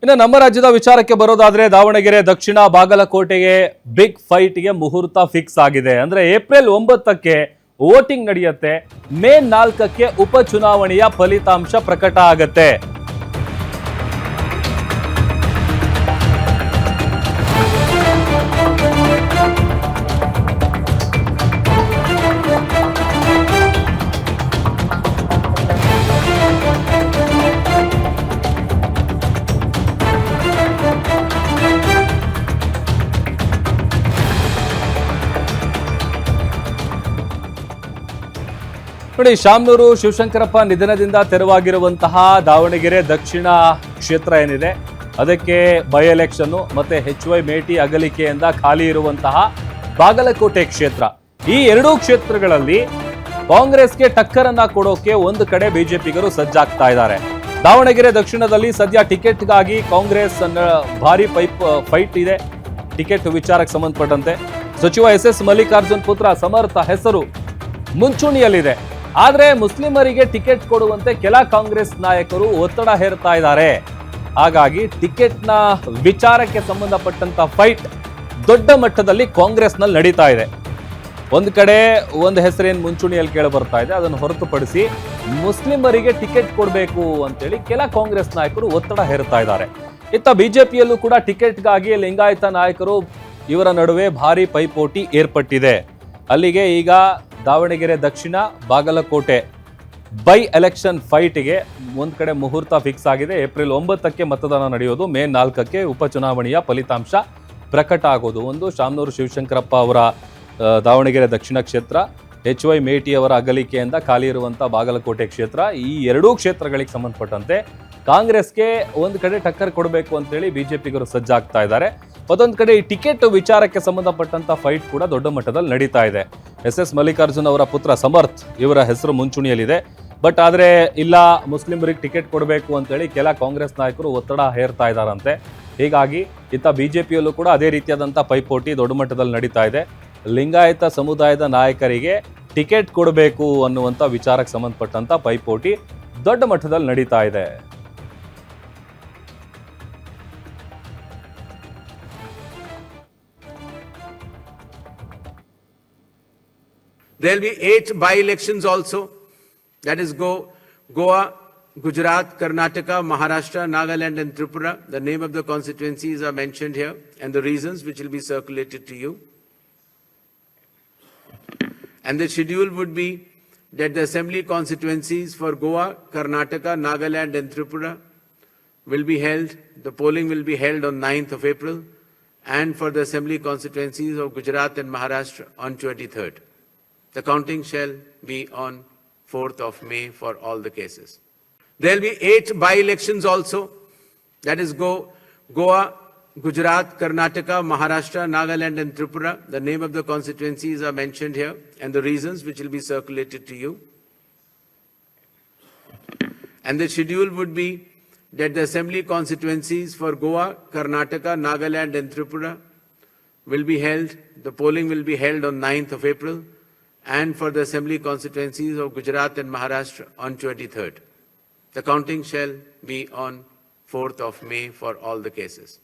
ಇನ್ನು ನಮ್ಮ ರಾಜ್ಯದ ವಿಚಾರಕ್ಕೆ ಬರೋದಾದ್ರೆ ದಾವಣಗೆರೆ ದಕ್ಷಿಣ ಬಾಗಲಕೋಟೆಗೆ ಬಿಗ್ ಫೈಟ್ಗೆ ಮುಹೂರ್ತ ಫಿಕ್ಸ್ ಆಗಿದೆ. ಅಂದ್ರೆ ಏಪ್ರಿಲ್ 9ಕ್ಕೆ ವೋಟಿಂಗ್ ನಡೆಯುತ್ತೆ. ಮೇ 4ಕ್ಕೆ ಉಪಚುನಾವಣೆಯ ಫಲಿತಾಂಶ ಪ್ರಕಟ ಆಗತ್ತೆ. ನೋಡಿ, ಶಾಮನೂರು ಶಿವಶಂಕರಪ್ಪ ನಿಧನದಿಂದ ತೆರವಾಗಿರುವಂತಹ ದಾವಣಗೆರೆ ದಕ್ಷಿಣ ಕ್ಷೇತ್ರ ಏನಿದೆ ಅದಕ್ಕೆ ಬೈ ಎಲೆಕ್ಷನ್ ಮತ್ತೆ HY ಮೇಟಿ ಅಗಲಿಕೆಯಿಂದ ಖಾಲಿ ಇರುವಂತಹ ಬಾಗಲಕೋಟೆ ಕ್ಷೇತ್ರ, ಈ ಎರಡೂ ಕ್ಷೇತ್ರಗಳಲ್ಲಿ ಕಾಂಗ್ರೆಸ್ಗೆ ಟಕ್ಕರ್ ಅನ್ನ ಕೊಡೋಕೆ ಒಂದು ಕಡೆ ಬಿಜೆಪಿಗರು ಸಜ್ಜಾಗ್ತಾ ಇದ್ದಾರೆ. ದಾವಣಗೆರೆ ದಕ್ಷಿಣದಲ್ಲಿ ಸದ್ಯ ಟಿಕೆಟ್ಗಾಗಿ ಕಾಂಗ್ರೆಸ್ ಭಾರಿ ಫೈಟ್ ಇದೆ. ಟಿಕೆಟ್ ವಿಚಾರಕ್ಕೆ ಸಂಬಂಧಪಟ್ಟಂತೆ ಸಚಿವ SS ಮಲ್ಲಿಕಾರ್ಜುನ್ ಪುತ್ರ ಸಮರ್ಥ ಹೆಸರು ಮುಂಚೂಣಿಯಲ್ಲಿದೆ. ಆದ್ರೆ ಮುಸ್ಲಿಮರಿಗೆ ಟಿಕೆಟ್ ಕೊಡುವಂತೆ ಕೆಲ ಕಾಂಗ್ರೆಸ್ ನಾಯಕರು ಒತ್ತಡ ಹೇರ್ತಾ ಇದ್ದಾರೆ. ಹಾಗಾಗಿ ಟಿಕೆಟ್ನ ವಿಚಾರಕ್ಕೆ ಸಂಬಂಧಪಟ್ಟಂತ ಫೈಟ್ ದೊಡ್ಡ ಮಟ್ಟದಲ್ಲಿ ಕಾಂಗ್ರೆಸ್ನಲ್ಲಿ ನಡೀತಾ ಇದೆ. ಒಂದು ಕಡೆ ಒಂದು ಹೆಸರೇನು ಮುಂಚೂಣಿಯಲ್ಲಿ ಕೇಳಿ ಬರ್ತಾ ಇದೆ, ಅದನ್ನು ಹೊರತುಪಡಿಸಿ ಮುಸ್ಲಿಮರಿಗೆ ಟಿಕೆಟ್ ಕೊಡಬೇಕು ಅಂತೇಳಿ ಕೆಲ ಕಾಂಗ್ರೆಸ್ ನಾಯಕರು ಒತ್ತಡ ಹೇರ್ತಾ ಇದ್ದಾರೆ. ಇತ್ತ ಬಿಜೆಪಿಯಲ್ಲೂ ಕೂಡ ಟಿಕೆಟ್ಗಾಗಿ ಲಿಂಗಾಯತ ನಾಯಕರು ಇವರ ನಡುವೆ ಭಾರಿ ಪೈಪೋಟಿ ಏರ್ಪಟ್ಟಿದೆ. ಅಲ್ಲಿಗೆ ಈಗ ದಾವಣಗೆರೆ ದಕ್ಷಿಣ ಬಾಗಲಕೋಟೆ ಬೈ ಎಲೆಕ್ಷನ್ ಫೈಟ್ಗೆ ಒಂದ್ ಕಡೆ ಮುಹೂರ್ತ ಫಿಕ್ಸ್ ಆಗಿದೆ. ಏಪ್ರಿಲ್ 9ಕ್ಕೆ ಮತದಾನ ನಡೆಯೋದು, ಮೇ 4ಕ್ಕೆ ಉಪಚುನಾವಣೆಯ ಫಲಿತಾಂಶ ಪ್ರಕಟ ಆಗೋದು. ಒಂದು ಶಾಮನೂರು ಶಿವಶಂಕರಪ್ಪ ಅವರ ದಾವಣಗೆರೆ ದಕ್ಷಿಣ ಕ್ಷೇತ್ರ, HY ಮೇಟಿ ಅವರ ಅಗಲಿಕೆಯಿಂದ ಖಾಲಿ ಇರುವಂತಹ ಬಾಗಲಕೋಟೆ ಕ್ಷೇತ್ರ, ಈ ಎರಡೂ ಕ್ಷೇತ್ರಗಳಿಗೆ ಸಂಬಂಧಪಟ್ಟಂತೆ ಕಾಂಗ್ರೆಸ್ಗೆ ಒಂದು ಕಡೆ ಟಕ್ಕರ್ ಕೊಡಬೇಕು ಅಂತೇಳಿ ಬಿಜೆಪಿಗರು ಸಜ್ಜಾಗ್ತಾ ಇದ್ದಾರೆ. ಮತ್ತೊಂದು ಕಡೆ ಈ ಟಿಕೆಟ್ ವಿಚಾರಕ್ಕೆ ಸಂಬಂಧಪಟ್ಟಂತ ಫೈಟ್ ಕೂಡ ದೊಡ್ಡ ಮಟ್ಟದಲ್ಲಿ ನಡೀತಾ ಇದೆ. SS ಮಲ್ಲಿಕಾರ್ಜುನ್ ಅವರ ಪುತ್ರ ಸಮರ್ಥ್ ಇವರ ಹೆಸರು ಮುಂಚೂಣಿಯಲ್ಲಿದೆ. ಬಟ್ ಆದ್ರೆ ಇಲ್ಲ, ಮುಸ್ಲಿಮರಿಗೆ ಟಿಕೆಟ್ ಕೊಡಬೇಕು ಅಂತೇಳಿ ಕೆಲ ಕಾಂಗ್ರೆಸ್ ನಾಯಕರು ಒತ್ತಡ ಹೇರ್ತಾ ಇದ್ದಾರಂತೆ. ಹೀಗಾಗಿ ಇತ್ತ ಬಿಜೆಪಿಯಲ್ಲೂ ಕೂಡ ಅದೇ ರೀತಿಯಾದಂಥ ಪೈಪೋಟಿ ದೊಡ್ಡ ಮಟ್ಟದಲ್ಲಿ ನಡೀತಾ ಇದೆ. ಲಿಂಗಾಯತ ಸಮುದಾಯದ ನಾಯಕರಿಗೆ ಟಿಕೆಟ್ ಕೊಡಬೇಕು ಅನ್ನುವಂಥ ವಿಚಾರಕ್ಕೆ ಸಂಬಂಧಪಟ್ಟಂತ ಪೈಪೋಟಿ ದೊಡ್ಡ ಮಟ್ಟದಲ್ಲಿ ನಡೀತಾ ಇದೆ. There will be 8 by-elections also. That is Goa, Gujarat, Karnataka, Maharashtra, Nagaland and Tripura. The name of the constituencies are mentioned here and the reasons which will be circulated to you. And the schedule would be that the assembly constituencies for Goa, Karnataka, Nagaland and Tripura will be held. The polling will be held on 9th of April, and for the assembly constituencies of Gujarat and Maharashtra on 23rd. The counting shall be on 4th of May for all the cases. There will be 8 by-elections also. That is Goa, Gujarat, Karnataka, Maharashtra, Nagaland and Tripura. The name of the constituencies are mentioned here and the reasons which will be circulated to you. And the schedule would be that the assembly constituencies for Goa, Karnataka, Nagaland and Tripura will be held. The polling will be held on 9th of April, and for the assembly constituencies of Gujarat and Maharashtra on 23rd. The counting shall be on 4th of May for all the cases.